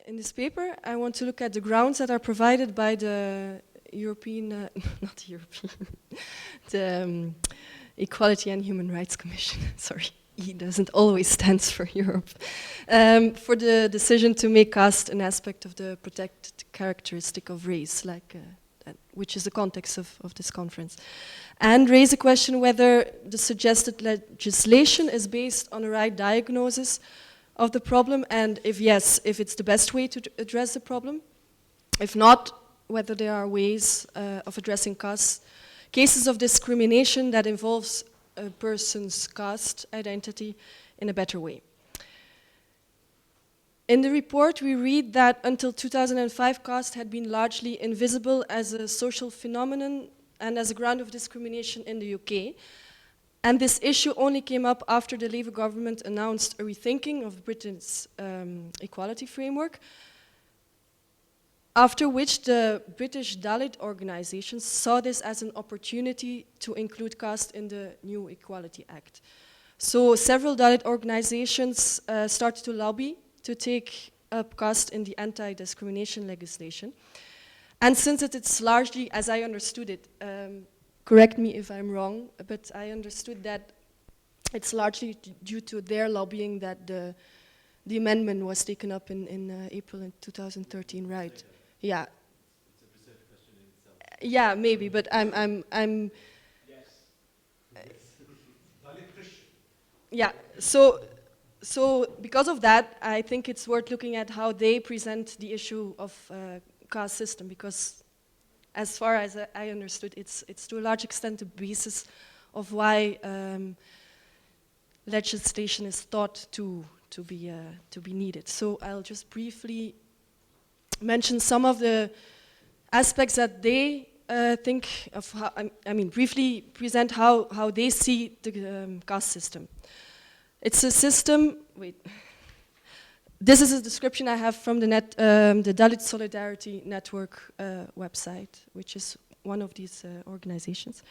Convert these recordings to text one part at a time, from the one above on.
in this paper, I want to look at the grounds that are provided by the European, not European, the Equality and Human Rights Commission. Sorry, E doesn't always stand for Europe. For the decision to make caste an aspect of the protected characteristic of race, which is the context of this conference. And raise a question whether the suggested legislation is based on a right diagnosis of the problem, and if yes, if it's the best way to address the problem. If not, whether there are ways of addressing cases of discrimination that involves a person's caste identity in a better way. In the report, we read that until 2005, caste had been largely invisible as a social phenomenon and as a ground of discrimination in the UK. And this issue only came up after the Labour government announced a rethinking of Britain's equality framework, after which the British Dalit organizations saw this as an opportunity to include caste in the new Equality Act. So several Dalit organizations started to lobby to take up caste in the anti-discrimination legislation. And since it's largely, as I understood it, correct me if I'm wrong, but I understood that it's largely due to their lobbying that the amendment was taken up in April in 2013, right? Yeah. It's a research question in itself. Yeah, maybe, but I'm Yes. Dalit Christian. Yeah, so because of that, I think it's worth looking at how they present the issue of caste system, because as far as I understood, it's to a large extent the basis of why legislation is thought to be needed. So I'll just briefly mention some of the aspects that they think of how, briefly present how they see the caste system. It's a system, this is a description I have from the Dalit Solidarity Network website, which is one of these organizations.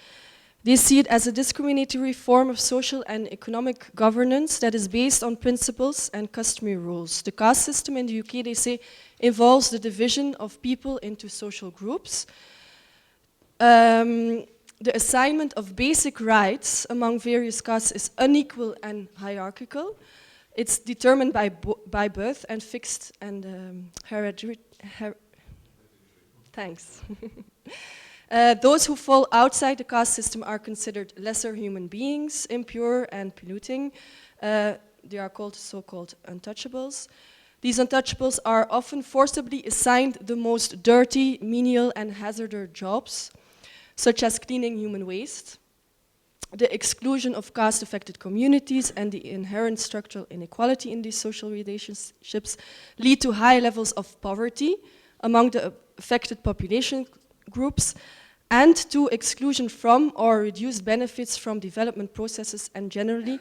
They see it as a discriminatory form of social and economic governance that is based on principles and customary rules. The caste system in the UK, they say, involves the division of people into social groups, the assignment of basic rights among various castes is unequal and hierarchical. It's determined by birth and fixed and hereditary. Thanks. Those who fall outside the caste system are considered lesser human beings, impure and polluting. They are called so-called untouchables. These untouchables are often forcibly assigned the most dirty, menial and hazardous jobs, such as cleaning human waste. The exclusion of caste-affected communities and the inherent structural inequality in these social relationships lead to high levels of poverty among the affected population groups and to exclusion from or reduced benefits from development processes, and generally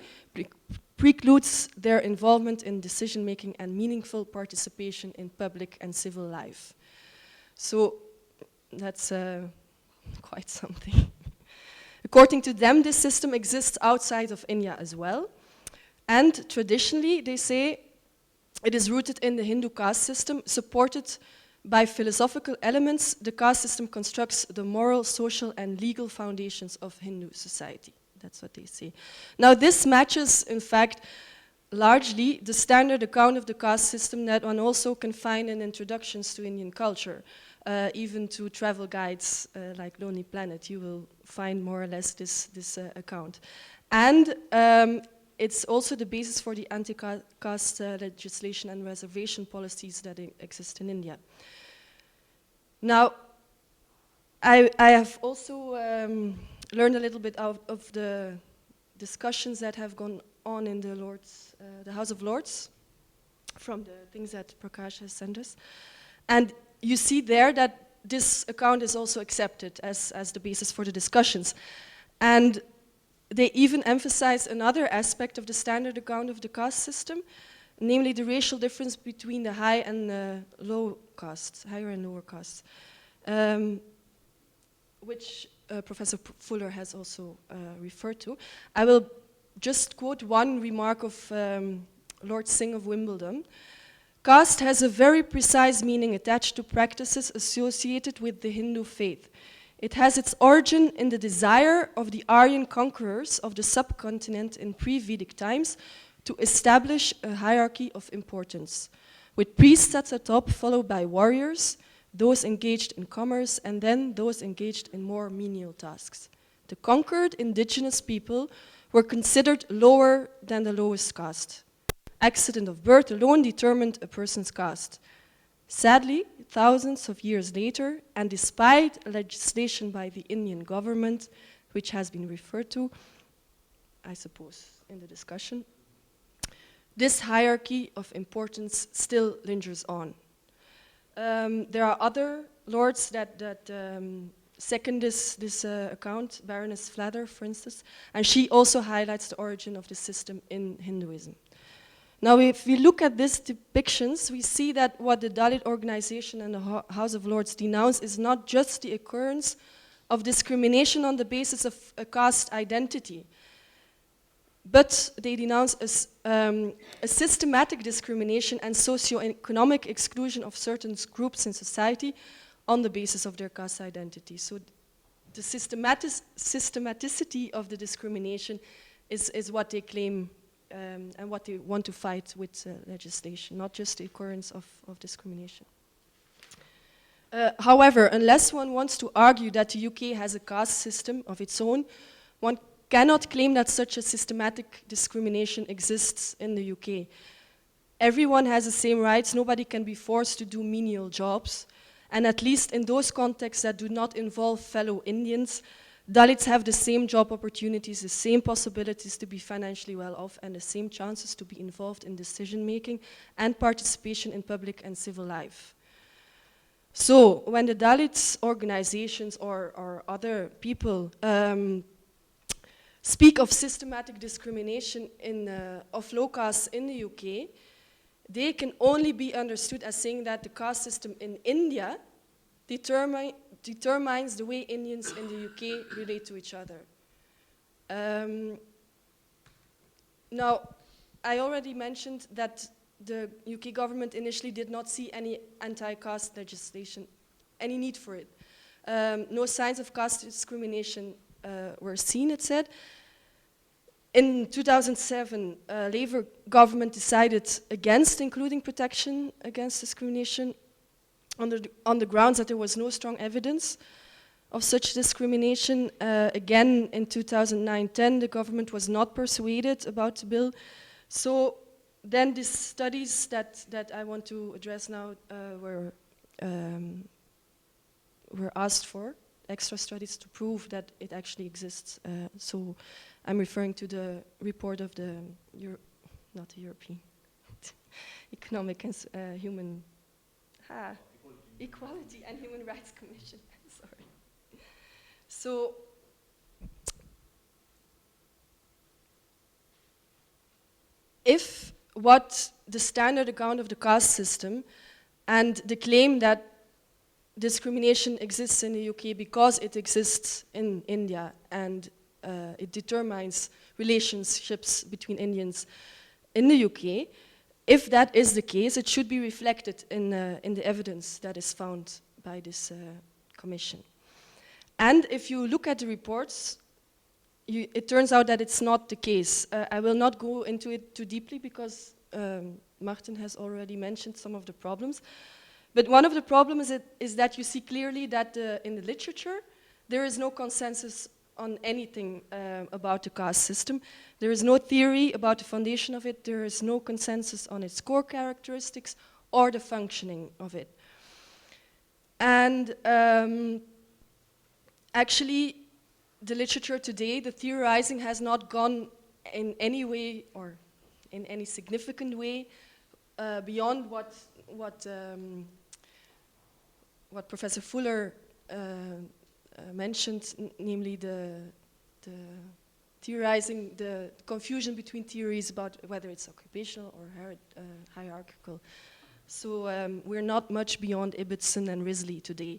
precludes their involvement in decision-making and meaningful participation in public and civil life. So that's quite something. According to them, this system exists outside of India as well. And traditionally, they say, it is rooted in the Hindu caste system, supported by philosophical elements. The caste system constructs the moral, social, and legal foundations of Hindu society. That's what they say. Now, this matches, in fact, largely the standard account of the caste system that one also can find in introductions to Indian culture. Even to travel guides like Lonely Planet, you will find more or less this account. And it's also the basis for the anti-caste legislation and reservation policies that exist in India. Now, I have also learned a little bit out of the discussions that have gone on in the House of Lords, from the things that Prakash has sent us. And you see there that this account is also accepted as the basis for the discussions. And they even emphasize another aspect of the standard account of the caste system, namely the racial difference between the high and low castes, higher and lower castes, which Professor Fuller has also referred to. I will just quote one remark of Lord Singh of Wimbledon. Caste has a very precise meaning attached to practices associated with the Hindu faith. It has its origin in the desire of the Aryan conquerors of the subcontinent in pre-Vedic times to establish a hierarchy of importance, with priests at the top, followed by warriors, those engaged in commerce, and then those engaged in more menial tasks. The conquered indigenous people were considered lower than the lowest caste. Accident of birth alone determined a person's caste. Sadly, thousands of years later, and despite legislation by the Indian government, which has been referred to, I suppose, in the discussion, this hierarchy of importance still lingers on. There are other lords that second this account, Baroness Flather, for instance, and she also highlights the origin of the system in Hinduism. Now, if we look at these depictions, we see that what the Dalit organization and the House of Lords denounce is not just the occurrence of discrimination on the basis of a caste identity, but they denounce a systematic discrimination and socio-economic exclusion of certain groups in society on the basis of their caste identity. So the systematicity of the discrimination is what they claim and what they want to fight with legislation, not just the occurrence of discrimination. However, unless one wants to argue that the UK has a caste system of its own, one cannot claim that such a systematic discrimination exists in the UK. Everyone has the same rights, nobody can be forced to do menial jobs, and at least in those contexts that do not involve fellow Indians, Dalits have the same job opportunities, the same possibilities to be financially well off, and the same chances to be involved in decision making and participation in public and civil life. So when the Dalit organizations or other people speak of systematic discrimination of low castes in the UK, they can only be understood as saying that the caste system in India determines the way Indians in the UK relate to each other. Now, I already mentioned that the UK government initially did not see any anti-caste legislation, any need for it. No signs of caste discrimination were seen, it said. In 2007, Labour government decided against including protection against discrimination on the grounds that there was no strong evidence of such discrimination. Again, in 2009-10, the government was not persuaded about the bill. So then these studies that I want to address now were asked for, extra studies to prove that it actually exists. So I'm referring to the report of the, not the European, Economic and Human, Equality and Human Rights Commission, sorry. So, if what the standard account of the caste system and the claim that discrimination exists in the UK because it exists in India and it determines relationships between Indians in the UK, if that is the case, it should be reflected in the evidence that is found by this commission. And if you look at the reports, it turns out that it's not the case. I will not go into it too deeply because Martin has already mentioned some of the problems. But one of the problems is that you see clearly that in the literature, there is no consensus on anything about the caste system. There is no theory about the foundation of it. There is no consensus on its core characteristics or the functioning of it. And actually, the literature today, the theorizing has not gone in any way or in any significant way beyond what Professor Fuller mentioned, namely the theorizing, the confusion between theories about whether it's occupational or hierarchical. So we're not much beyond Ibbotson and Risley today.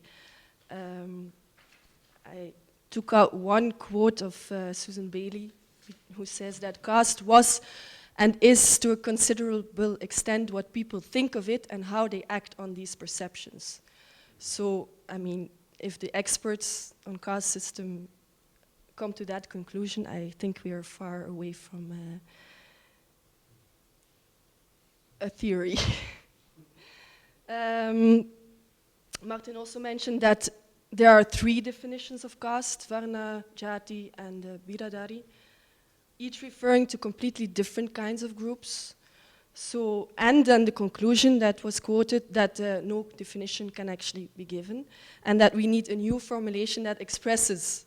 I took out one quote of Susan Bailey, who says that caste was and is to a considerable extent what people think of it and how they act on these perceptions. So, I mean, if the experts on caste system come to that conclusion, I think we are far away from a theory. Martin also mentioned that there are 3 definitions of caste: Varna, Jati, and Biradari, each referring to completely different kinds of groups. So, and then the conclusion that was quoted that no definition can actually be given, and that we need a new formulation that expresses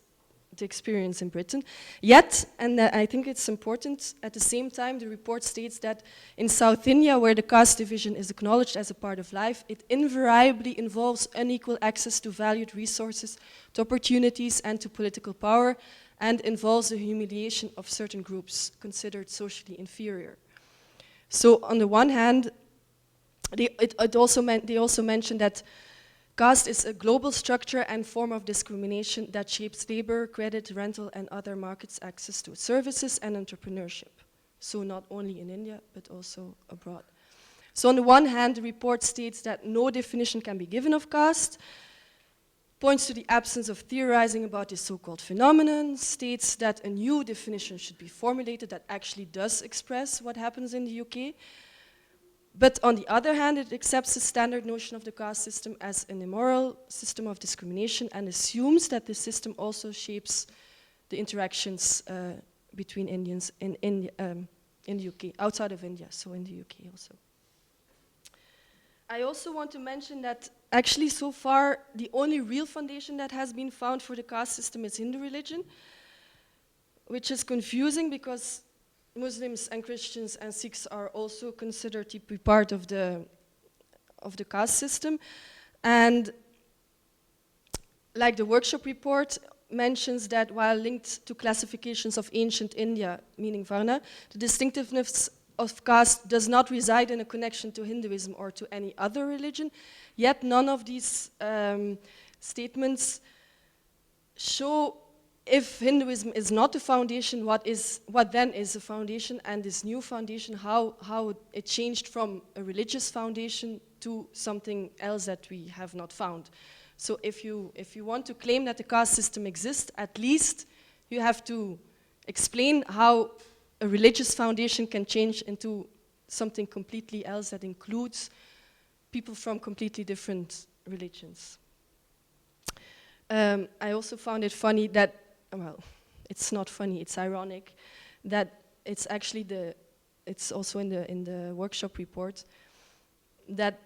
the experience in Britain. Yet, and I think it's important, at the same time, the report states that in South India, where the caste division is acknowledged as a part of life, it invariably involves unequal access to valued resources, to opportunities, and to political power, and involves the humiliation of certain groups considered socially inferior. So, on the one hand, they also mentioned that caste is a global structure and form of discrimination that shapes labor, credit, rental, and other markets' access to services and entrepreneurship. So not only in India, but also abroad. So on the one hand, the report states that no definition can be given of caste, points to the absence of theorizing about this so-called phenomenon, states that a new definition should be formulated that actually does express what happens in the UK. But on the other hand, it accepts the standard notion of the caste system as an immoral system of discrimination and assumes that the system also shapes the interactions between Indians in the UK, outside of India, so in the UK also. I also want to mention that actually so far the only real foundation that has been found for the caste system is Hindu religion, which is confusing because Muslims and Christians and Sikhs are also considered to be part of the caste system. And like the workshop report mentions that while linked to classifications of ancient India, meaning Varna, the distinctiveness of caste does not reside in a connection to Hinduism or to any other religion. Yet none of these statements show if Hinduism is not the foundation, what then is the foundation, and this new foundation, how it changed from a religious foundation to something else that we have not found. So if you want to claim that the caste system exists, at least you have to explain how a religious foundation can change into something completely else that includes people from completely different religions. I also found it funny that, well, it's not funny, it's ironic, that it's actually it's also in the workshop report, that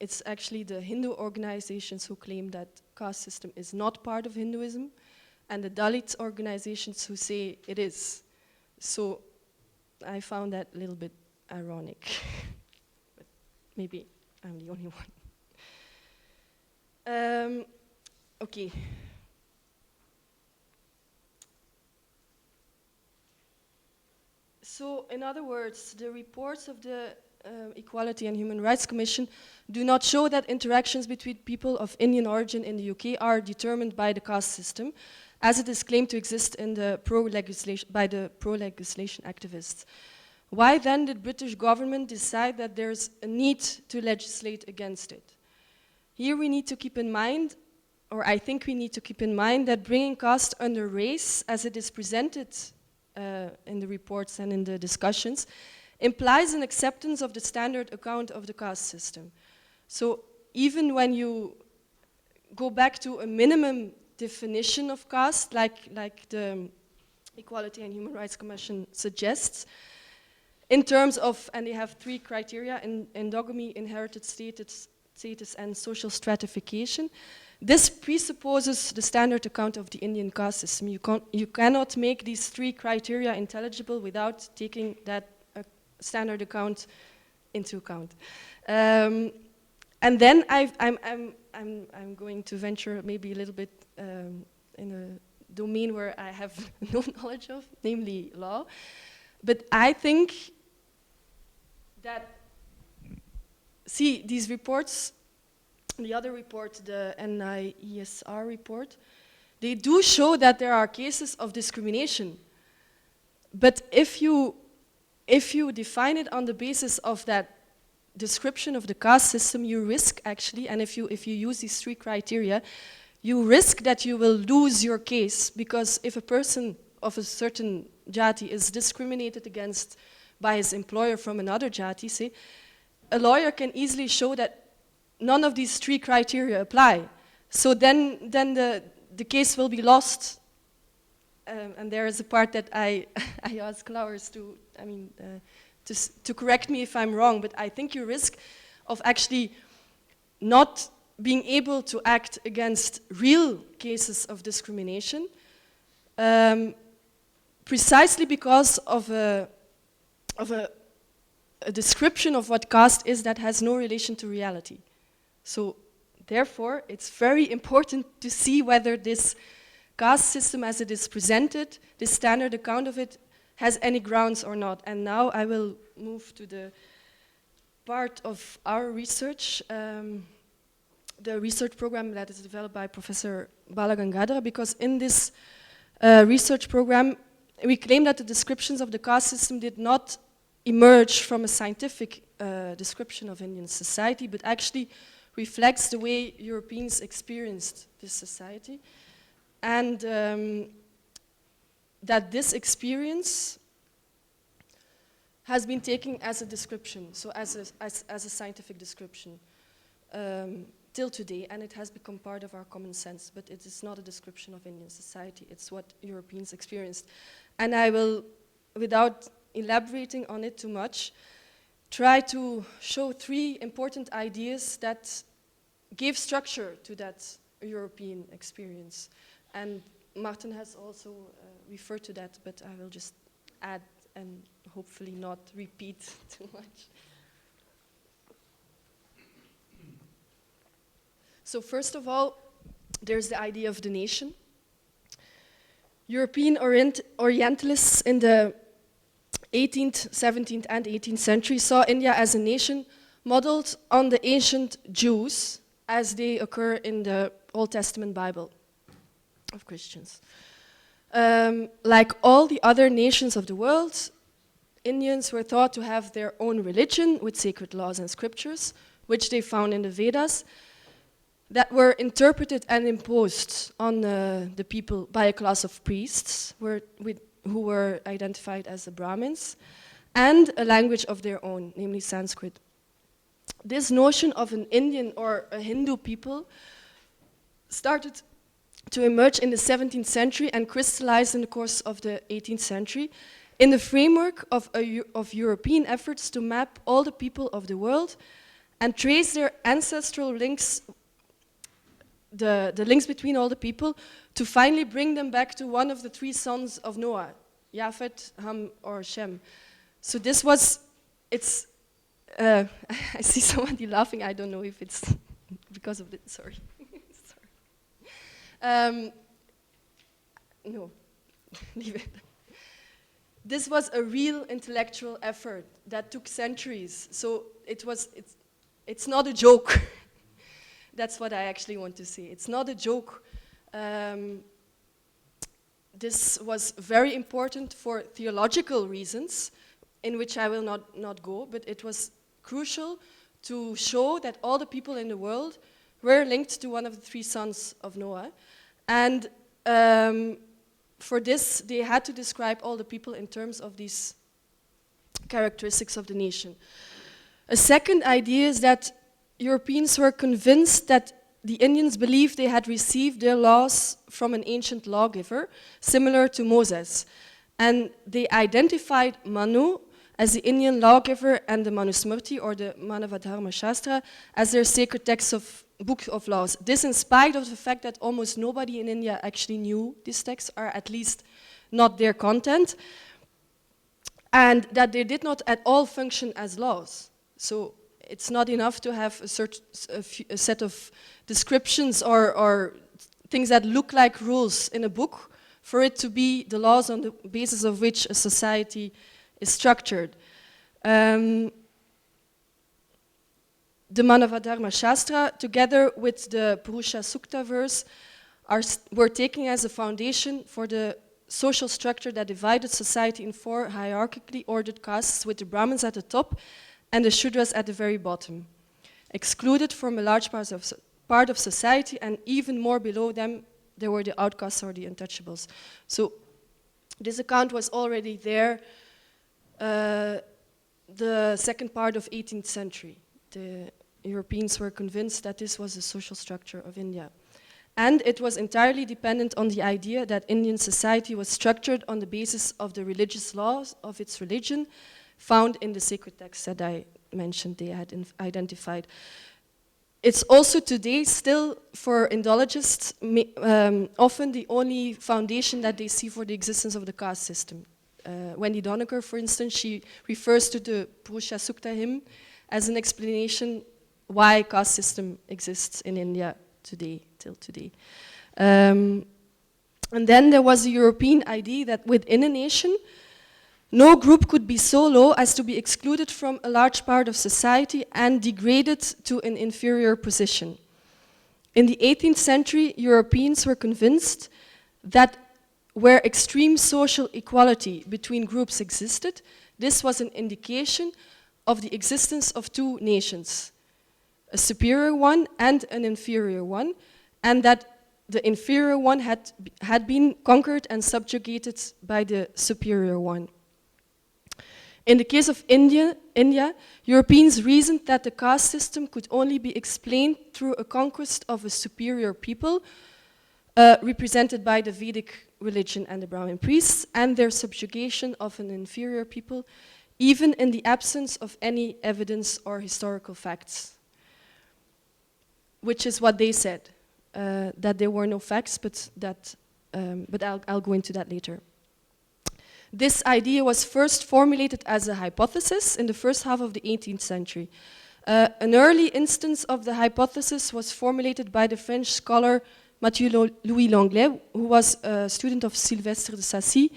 it's actually the Hindu organizations who claim that caste system is not part of Hinduism, and the Dalit organizations who say it is. So I found that a little bit ironic, but maybe I'm the only one. Okay. So, in other words, the reports of the Equality and Human Rights Commission do not show that interactions between people of Indian origin in the UK are determined by the caste system, as it is claimed to exist in the by the pro-legislation activists. Why then did British government decide that there's a need to legislate against it? Here we need to keep in mind, or I think we need to keep in mind, that bringing caste under race, as it is presented in the reports and in the discussions, implies an acceptance of the standard account of the caste system. So even when you go back to a minimum definition of caste, like the Equality and Human Rights Commission suggests, in terms of, and they have 3 criteria, endogamy, inherited status, and social stratification. This presupposes the standard account of the Indian caste system. You cannot make these 3 criteria intelligible without taking that standard account into account. And then I'm going to venture maybe a little bit in a domain where I have no knowledge of, namely law. But I think that, see, these reports, the other report, the NIESR report, they do show that there are cases of discrimination. But if you if you define it on the basis of that description of the caste system, you risk actually, and if you use these 3 criteria, you risk that you will lose your case, because if a person of a certain jati is discriminated against by his employer from another jati, say, a lawyer can easily show that none of these 3 criteria apply. So then the case will be lost. And there is a part that I ask lawyers to correct me if I'm wrong, but I think you risk of actually not being able to act against real cases of discrimination, precisely because of a description of what caste is that has no relation to reality. So therefore, it's very important to see whether this caste system as it is presented, this standard account of it, has any grounds or not. And now I will move to the part of our research, the research program that is developed by Professor Balagangadhara, because in this research program, we claim that the descriptions of the caste system did not emerge from a scientific description of Indian society, but actually reflects the way Europeans experienced this society. And that this experience has been taken as a description, so as a scientific description till today, and it has become part of our common sense, but it is not a description of Indian society, it's what Europeans experienced. And I will, without elaborating on it too much, try to show 3 important ideas that gave structure to that European experience. And Martin has also referred to that, but I will just add and hopefully not repeat too much. So first of all, there's the idea of the nation. European Orientalists in the 18th, 17th and 18th century saw India as a nation modeled on the ancient Jews as they occur in the Old Testament Bible of Christians. Like all the other nations of the world, Indians were thought to have their own religion with sacred laws and scriptures, which they found in the Vedas, that were interpreted and imposed on the people by a class of priests who were identified as the Brahmins, and a language of their own, namely Sanskrit. This notion of an Indian or a Hindu people started to emerge in the 17th century and crystallized in the course of the 18th century in the framework of European efforts to map all the people of the world and trace their ancestral links, the links between all the people, to finally bring them back to one of the 3 sons of Noah, Japhet, Ham, or Shem. So this was, I see somebody laughing, I don't know if it's because of this, sorry. No, leave it. This was a real intellectual effort that took centuries. So it's not a joke. That's what I actually want to say. It's not a joke. This was very important for theological reasons, in which I will not go, but it was crucial to show that all the people in the world were linked to one of the 3 sons of Noah. And for this, they had to describe all the people in terms of these characteristics of the nation. A second idea is that Europeans were convinced that the Indians believed they had received their laws from an ancient lawgiver, similar to Moses. And they identified Manu as the Indian lawgiver and the Manusmriti, or the Manavadharma Shastra, as their sacred text of book of laws. This in spite of the fact that almost nobody in India actually knew these texts, or at least not their content, and that they did not at all function as laws. So it's not enough to have a set of descriptions or things that look like rules in a book for it to be the laws on the basis of which a society is structured. The Manavadharma Shastra, together with the Purusha Sukta verse, were taken as a foundation for the social structure that divided society in 4 hierarchically ordered castes, with the Brahmins at the top and the Shudras at the very bottom, excluded from a large part of society, and even more below them, there were the outcasts or the untouchables. So this account was already there the second part of 18th century. The Europeans were convinced that this was the social structure of India. And it was entirely dependent on the idea that Indian society was structured on the basis of the religious laws of its religion, found in the sacred texts that I mentioned they had identified. It's also today still, for Indologists, often the only foundation that they see for the existence of the caste system. Wendy Doneker, for instance, she refers to the Purusha Sukta hymn as an explanation why caste system exists in India today, till today. And then there was the European idea that within a nation, no group could be so low as to be excluded from a large part of society and degraded to an inferior position. In the 18th century, Europeans were convinced that where extreme social equality between groups existed, this was an indication of the existence of 2 nations, a superior one and an inferior one, and that the inferior one had been conquered and subjugated by the superior one. In the case of India, Europeans reasoned that the caste system could only be explained through a conquest of a superior people, represented by the Vedic religion and the Brahmin priests, and their subjugation of an inferior people, even in the absence of any evidence or historical facts. Which is what they said, that there were no facts, but I'll go into that later. This idea was first formulated as a hypothesis in the first half of the 18th century. An early instance of the hypothesis was formulated by the French scholar Mathieu Louis Langlais, who was a student of Sylvestre de Sacy,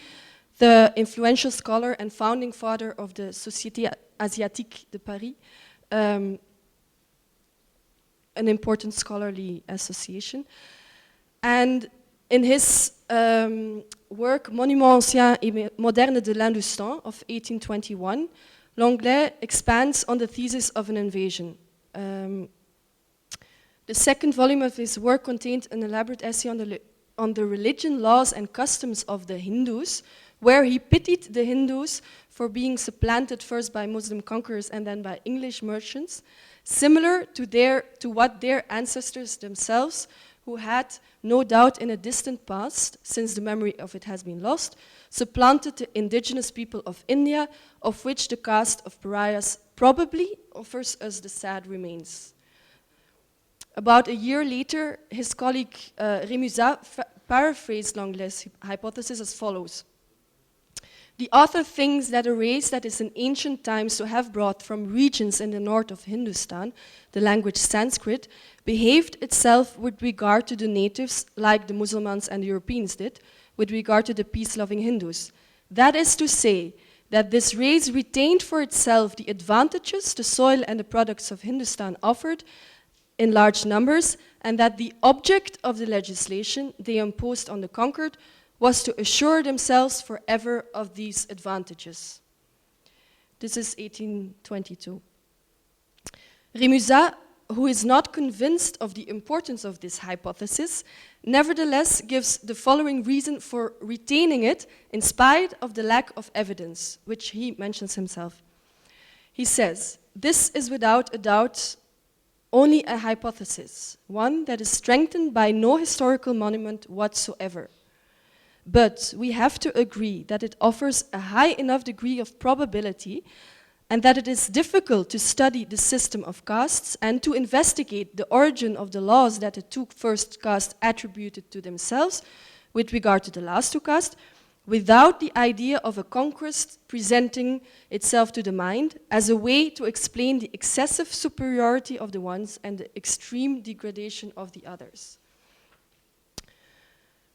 the influential scholar and founding father of the Société Asiatique de Paris, an important scholarly association. And in his work, Monuments anciens et modernes de l'Hindustan of 1821, Langlais expands on the thesis of an invasion. The second volume of his work contained an elaborate essay on the religion, laws, and customs of the Hindus, where he pitied the Hindus for being supplanted first by Muslim conquerors and then by English merchants, similar to what their ancestors themselves, who had, no doubt in a distant past, since the memory of it has been lost, supplanted the indigenous people of India, of which the caste of pariahs probably offers us the sad remains. About a year later, his colleague Rémusat paraphrased Langlais' hypothesis as follows. The author thinks that a race that is in ancient times to have brought from regions in the north of Hindustan the language Sanskrit behaved itself with regard to the natives like the Muslims and the Europeans did with regard to the peace-loving Hindus. That is to say, that this race retained for itself the advantages the soil and the products of Hindustan offered in large numbers, and that the object of the legislation they imposed on the conquered was to assure themselves forever of these advantages. This is 1822. Rémusat, who is not convinced of the importance of this hypothesis, nevertheless gives the following reason for retaining it in spite of the lack of evidence, which he mentions himself. He says, "This is without a doubt only a hypothesis, one that is strengthened by no historical monument whatsoever. But we have to agree that it offers a high enough degree of probability and that it is difficult to study the system of castes and to investigate the origin of the laws that the 2 first castes attributed to themselves with regard to the last 2 castes, without the idea of a conquest presenting itself to the mind as a way to explain the excessive superiority of the ones and the extreme degradation of the others."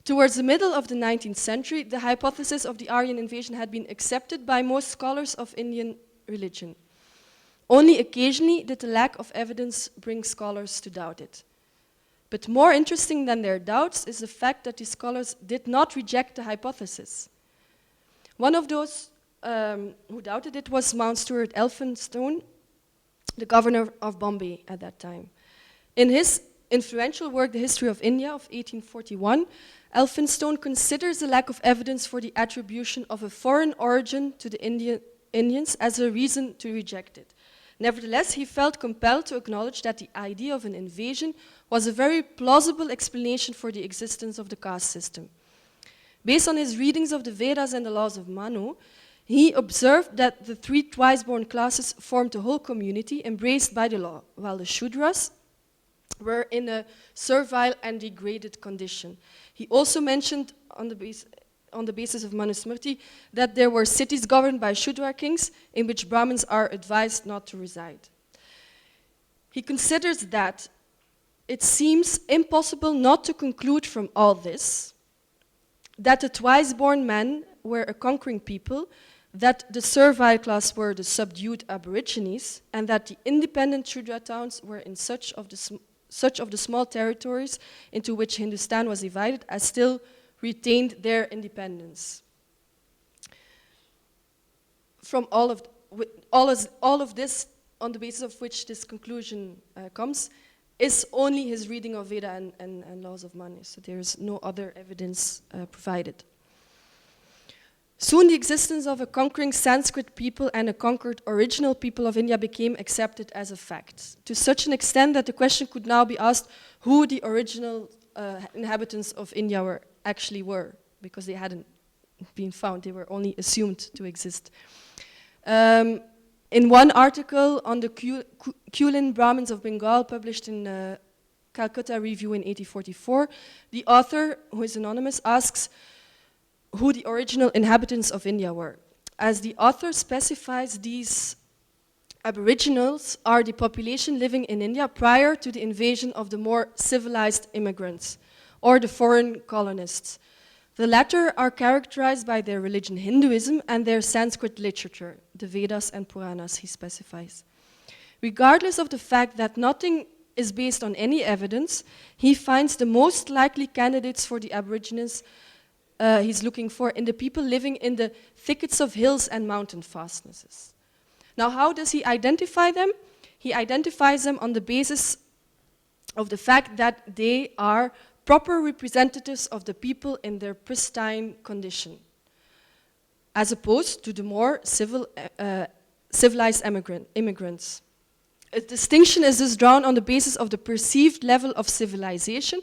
Towards the middle of the 19th century, the hypothesis of the Aryan invasion had been accepted by most scholars of Indian religion. Only occasionally did the lack of evidence bring scholars to doubt it. But more interesting than their doubts is the fact that these scholars did not reject the hypothesis. One of those who doubted it was Mount Stuart Elphinstone, the governor of Bombay at that time. In his influential work, The History of India of 1841, Elphinstone considers the lack of evidence for the attribution of a foreign origin to the Indians as a reason to reject it. Nevertheless, he felt compelled to acknowledge that the idea of an invasion was a very plausible explanation for the existence of the caste system. Based on his readings of the Vedas and the laws of Manu, he observed that the three twice-born classes formed a whole community embraced by the law, while the Shudras were in a servile and degraded condition. He also mentioned, on the basis of Manusmriti, that there were cities governed by Shudra kings in which Brahmins are advised not to reside. He considers that it seems impossible not to conclude from all this that the twice-born men were a conquering people, that the servile class were the subdued aborigines, and that the independent Shudra towns were in such of the small territories into which Hindustan was divided as still retained their independence. From all of this, on the basis of which this conclusion comes, is only his reading of Veda and laws of Manu. So there is no other evidence provided. Soon the existence of a conquering Sanskrit people and a conquered original people of India became accepted as a fact, to such an extent that the question could now be asked who the original inhabitants of India actually were, because they hadn't been found, they were only assumed to exist. In one article on the Kulin Brahmins of Bengal, published in Calcutta Review in 1844, the author, who is anonymous, asks who the original inhabitants of India were. As the author specifies, these aboriginals are the population living in India prior to the invasion of the more civilized immigrants, or the foreign colonists. The latter are characterized by their religion Hinduism and their Sanskrit literature, the Vedas and Puranas, he specifies. Regardless of the fact that nothing is based on any evidence, he finds the most likely candidates for the aborigines he's looking for in the people living in the thickets of hills and mountain fastnesses. Now, how does he identify them? He identifies them on the basis of the fact that they are proper representatives of the people in their pristine condition, as opposed to the more civilized immigrants. A distinction is thus drawn on the basis of the perceived level of civilization,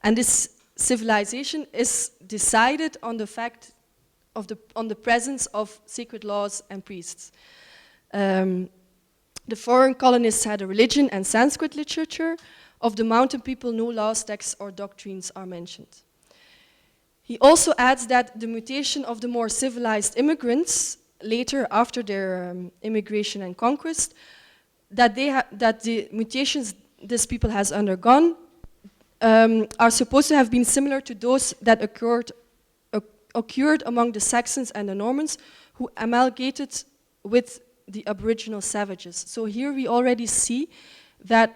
and this civilization is decided on the fact of on the presence of sacred laws and priests. The foreign colonists had a religion and Sanskrit literature. Of the mountain people, no laws, texts, or doctrines are mentioned. He also adds that the mutation of the more civilized immigrants, later after their immigration and conquest, that the mutations this people has undergone are supposed to have been similar to those that occurred among the Saxons and the Normans, who amalgamated with the aboriginal savages. So here we already see that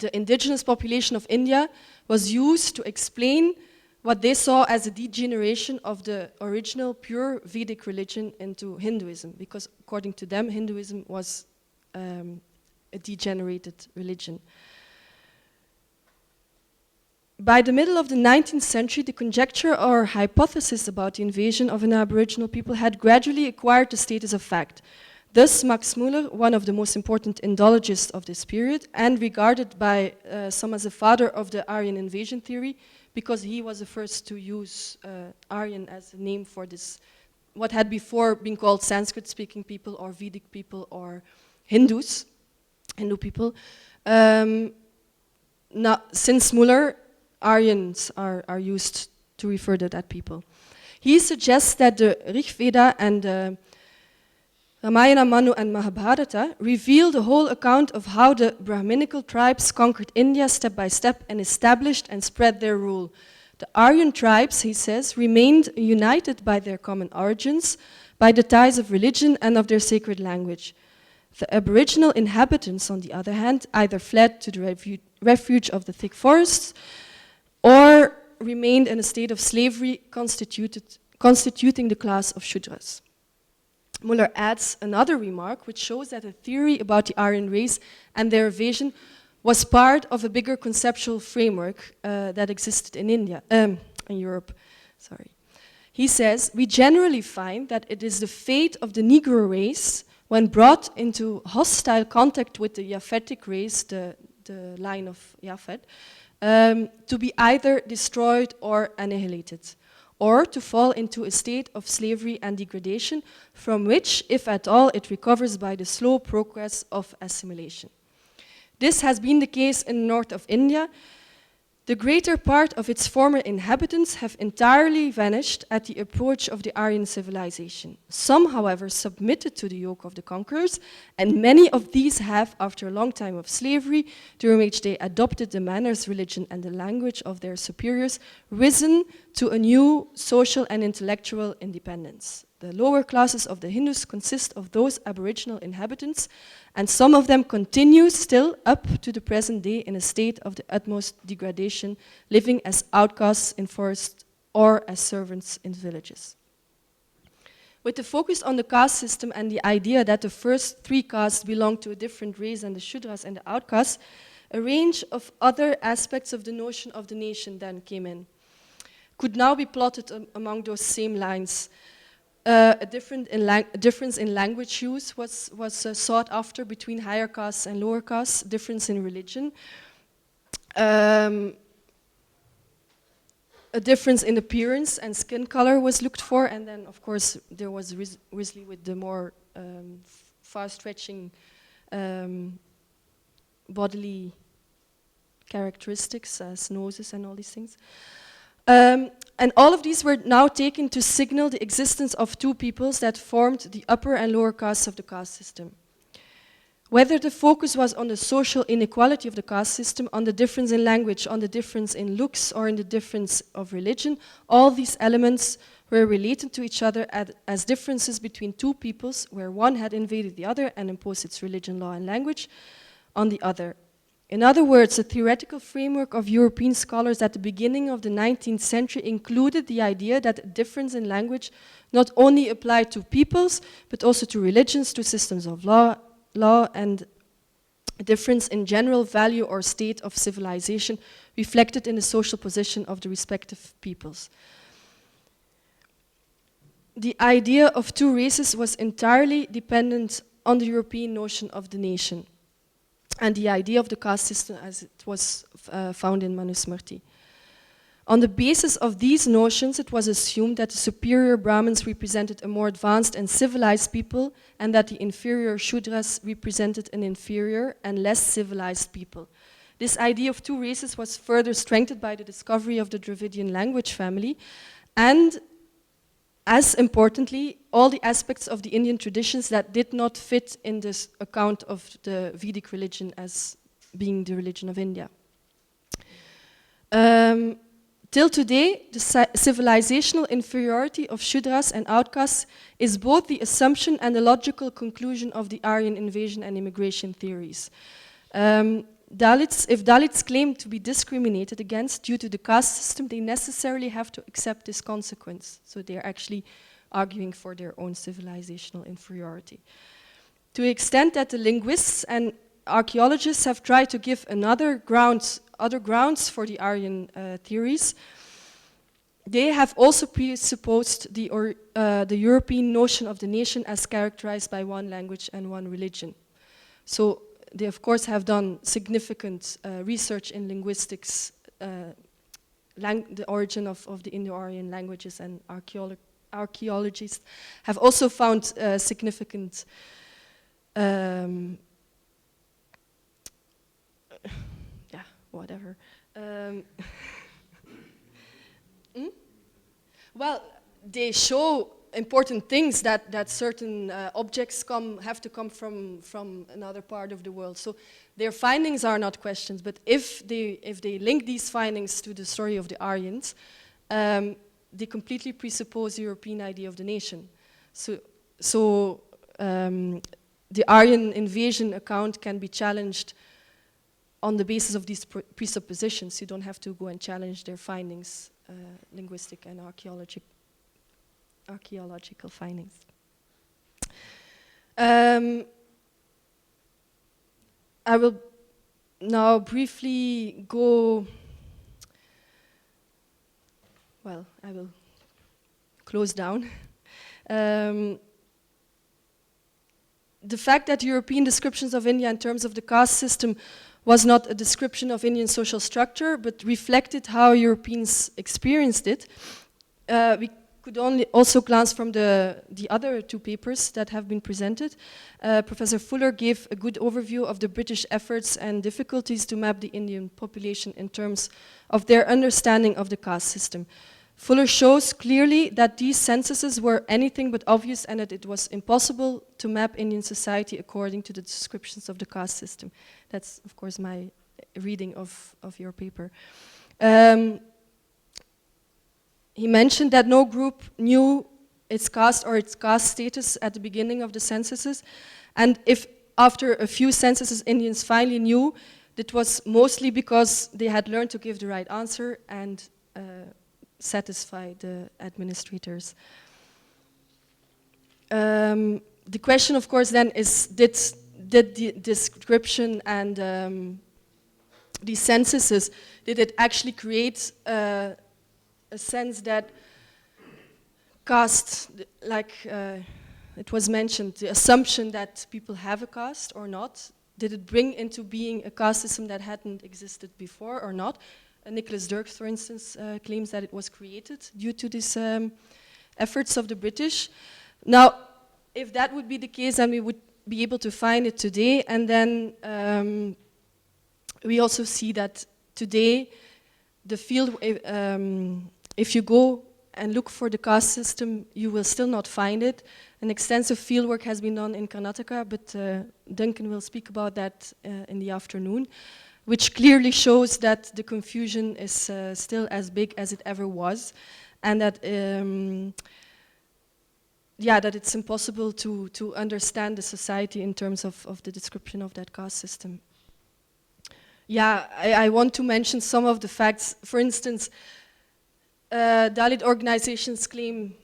the indigenous population of India was used to explain what they saw as a degeneration of the original pure Vedic religion into Hinduism, because according to them, Hinduism was a degenerated religion. By the middle of the 19th century, the conjecture or hypothesis about the invasion of an Aboriginal people had gradually acquired the status of fact. Thus, Max Müller, one of the most important Indologists of this period, and regarded by some as the father of the Aryan invasion theory, because he was the first to use Aryan as a name for this, what had before been called Sanskrit-speaking people or Vedic people or Hindu people. Now, since Müller, Aryans are used to refer to that people. He suggests that the Rig Veda and Ramayana, Manu, and Mahabharata reveal the whole account of how the Brahminical tribes conquered India step by step and established and spread their rule. The Aryan tribes, he says, remained united by their common origins, by the ties of religion and of their sacred language. The Aboriginal inhabitants, on the other hand, either fled to the refuge of the thick forests, or remained in a state of slavery constituting the class of Shudras. Muller adds another remark which shows that a theory about the Aryan race and their evasion was part of a bigger conceptual framework that existed in in Europe. Sorry. He says, we generally find that it is the fate of the Negro race when brought into hostile contact with the Japhetic race, the line of Japhet, to be either destroyed or annihilated, or to fall into a state of slavery and degradation from which, if at all, it recovers by the slow progress of assimilation. This has been the case in the north of India. The greater part of its former inhabitants have entirely vanished at the approach of the Aryan civilization. Some, however, submitted to the yoke of the conquerors, and many of these have, after a long time of slavery, during which they adopted the manners, religion, and the language of their superiors, risen to a new social and intellectual independence. The lower classes of the Hindus consist of those aboriginal inhabitants, and some of them continue still up to the present day in a state of the utmost degradation, living as outcasts in forests or as servants in villages. With the focus on the caste system and the idea that the first three castes belong to a different race than the Shudras and the outcasts, a range of other aspects of the notion of the nation then came in. Could now be plotted among those same lines. A difference in language use was sought after between higher castes and lower castes, difference in religion, a difference in appearance and skin color was looked for, and then of course there was Risley with the more far-stretching bodily characteristics as noses and all these things. And all of these were now taken to signal the existence of two peoples that formed the upper and lower castes of the caste system. Whether the focus was on the social inequality of the caste system, on the difference in language, on the difference in looks, or in the difference of religion, all these elements were related to each other as differences between two peoples where one had invaded the other and imposed its religion, law, and language on the other. In other words, the theoretical framework of European scholars at the beginning of the 19th century included the idea that a difference in language not only applied to peoples, but also to religions, to systems of law, and a difference in general value or state of civilization reflected in the social position of the respective peoples. The idea of two races was entirely dependent on the European notion of the nation and the idea of the caste system as it was found in Manusmriti. On the basis of these notions, it was assumed that the superior Brahmins represented a more advanced and civilized people, and that the inferior Shudras represented an inferior and less civilized people. This idea of two races was further strengthened by the discovery of the Dravidian language family, and as importantly, all the aspects of the Indian traditions that did not fit in this account of the Vedic religion as being the religion of India. Till today, the civilizational inferiority of Shudras and outcasts is both the assumption and the logical conclusion of the Aryan invasion and immigration theories. If Dalits claim to be discriminated against due to the caste system, they necessarily have to accept this consequence. So they are actually arguing for their own civilizational inferiority. To the extent that the linguists and archaeologists have tried to give other grounds for the Aryan theories, they have also presupposed the European notion of the nation as characterized by one language and one religion. So they, of course, have done significant research in linguistics, the origin of the Indo-Aryan languages, and archaeologists have also found significant whatever. Well, they show important things that certain objects have to come from another part of the world. So their findings are not questions, but if they link these findings to the story of the Aryans, they completely presuppose the European idea of the nation. So the Aryan invasion account can be challenged on the basis of these presuppositions. You don't have to go and challenge their findings, linguistic and archaeological findings. I will now briefly go, well, I will close down. The fact that European descriptions of India in terms of the caste system was not a description of Indian social structure, but reflected how Europeans experienced it. We could also glance from the other two papers that have been presented. Professor Fuller gave a good overview of the British efforts and difficulties to map the Indian population in terms of their understanding of the caste system. Fuller shows clearly that these censuses were anything but obvious and that it was impossible to map Indian society according to the descriptions of the caste system. That's, of course, my reading of your paper. He mentioned that no group knew its caste or its caste status at the beginning of the censuses, and if after a few censuses Indians finally knew, it was mostly because they had learned to give the right answer and satisfy the administrators. The question, of course, then is, did the description and these censuses, did it actually create a sense that caste, like it was mentioned, the assumption that people have a caste or not? Did it bring into being a caste system that hadn't existed before or not? Nicholas Dirks, for instance, claims that it was created due to these efforts of the British. Now, if that would be the case, then we would be able to find it today. And then we also see that today, the field, if you go and look for the caste system, you will still not find it. An extensive fieldwork has been done in Karnataka, but Duncan will speak about that in the afternoon, which clearly shows that the confusion is still as big as it ever was, and that that it's impossible to understand the society in terms of the description of that caste system. Yeah, I want to mention some of the facts. For instance, Dalit organizations claim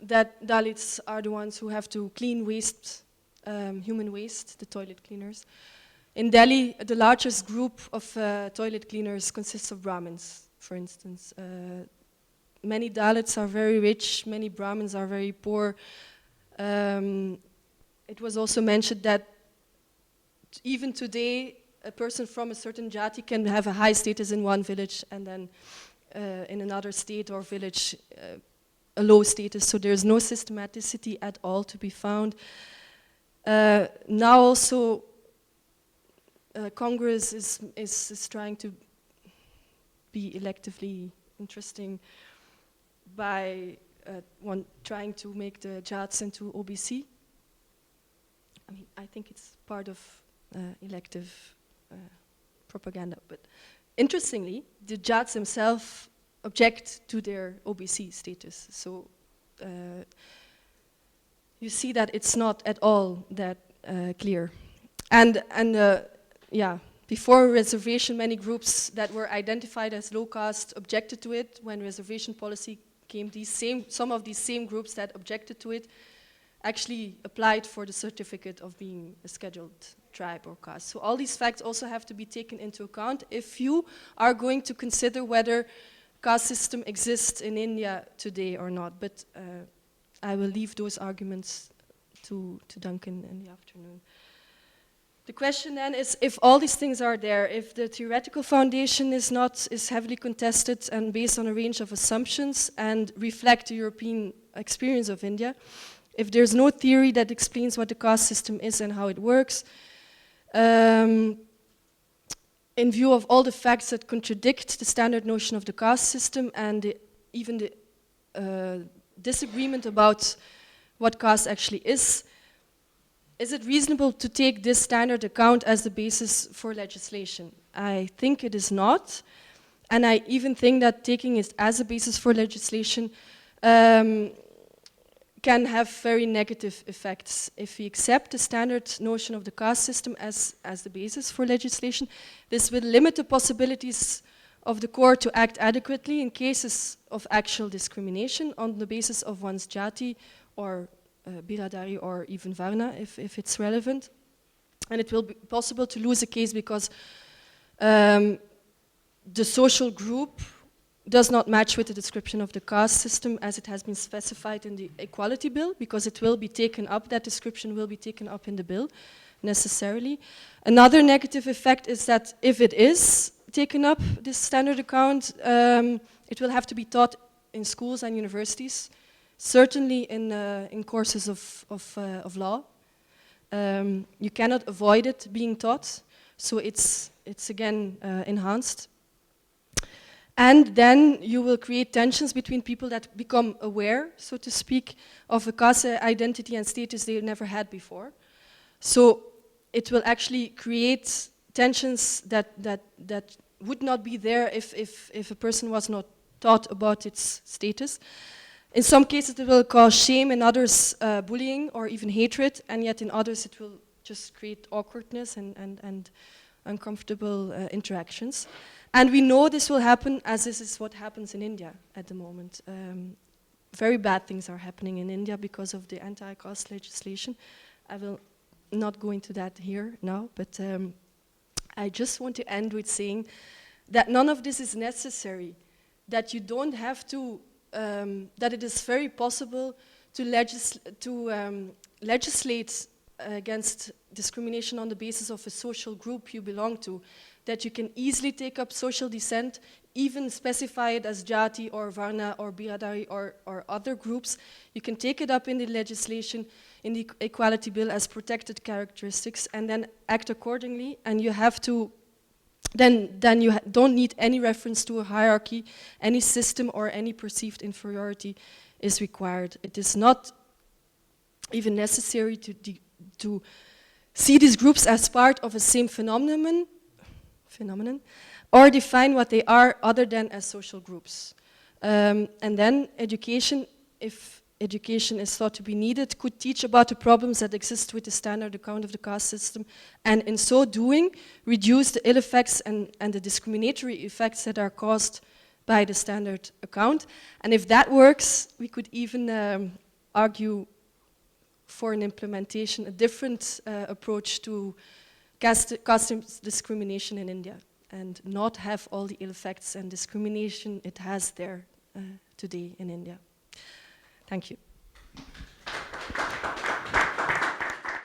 that Dalits are the ones who have to clean waste, human waste, the toilet cleaners. In Delhi, the largest group of toilet cleaners consists of Brahmins, for instance. Many Dalits are very rich, many Brahmins are very poor. It was also mentioned that even today, a person from a certain jati can have a high status in one village and then in another state or village a low status. So there's no systematicity at all to be found. Now also, Congress is trying to be electively interesting by trying to make the Jats into OBC. I mean, I think it's part of elective propaganda. But interestingly, the Jats themselves object to their OBC status. So you see that it's not at all that clear. And before reservation, many groups that were identified as low caste objected to it. When reservation policy came, some of these same groups that objected to it actually applied for the certificate of being a scheduled tribe or caste. So all these facts also have to be taken into account if you are going to consider whether caste system exists in India today or not. But I will leave those arguments to Duncan in the afternoon. The question then is, if all these things are there, if the theoretical foundation is heavily contested and based on a range of assumptions and reflect the European experience of India, if there's no theory that explains what the caste system is and how it works, in view of all the facts that contradict the standard notion of the caste system and even the disagreement about what caste actually is it reasonable to take this standard account as the basis for legislation? I think it is not, and I even think that taking it as a basis for legislation can have very negative effects. If we accept the standard notion of the caste system as the basis for legislation, this will limit the possibilities of the court to act adequately in cases of actual discrimination on the basis of one's jati or biradari or even varna if it's relevant. And it will be possible to lose a case because the social group does not match with the description of the caste system as it has been specified in the Equality Bill, because it will be taken up, that description will be taken up in the bill necessarily. Another negative effect is that if it is taken up, this standard account, it will have to be taught in schools and universities, certainly in courses of law. You cannot avoid it being taught, so it's again enhanced. And then you will create tensions between people that become aware, so to speak, of a caste identity and status they never had before. So it will actually create tensions that would not be there if a person was not taught about its status. In some cases it will cause shame, in others bullying or even hatred, and yet in others it will just create awkwardness and uncomfortable interactions. And we know this will happen, as this is what happens in India at the moment. Very bad things are happening in India because of the anti-caste legislation. I will not go into that here now, but I just want to end with saying that none of this is necessary, that you don't have to, that it is very possible to legislate against discrimination on the basis of a social group you belong to, that you can easily take up social dissent, even specify it as jati or varna or biradari or other groups. You can take it up in the legislation, in the Equality Bill as protected characteristics, and then act accordingly. And you have to, then you don't need any reference to a hierarchy, any system or any perceived inferiority is required. It is not even necessary to see these groups as part of a same phenomenon, or define what they are other than as social groups. And then education, if education is thought to be needed, could teach about the problems that exist with the standard account of the caste system, and in so doing, reduce the ill effects and the discriminatory effects that are caused by the standard account. And if that works, we could even argue for an implementation, a different approach to caste discrimination in India, and not have all the ill effects and discrimination it has there today in India. Thank you.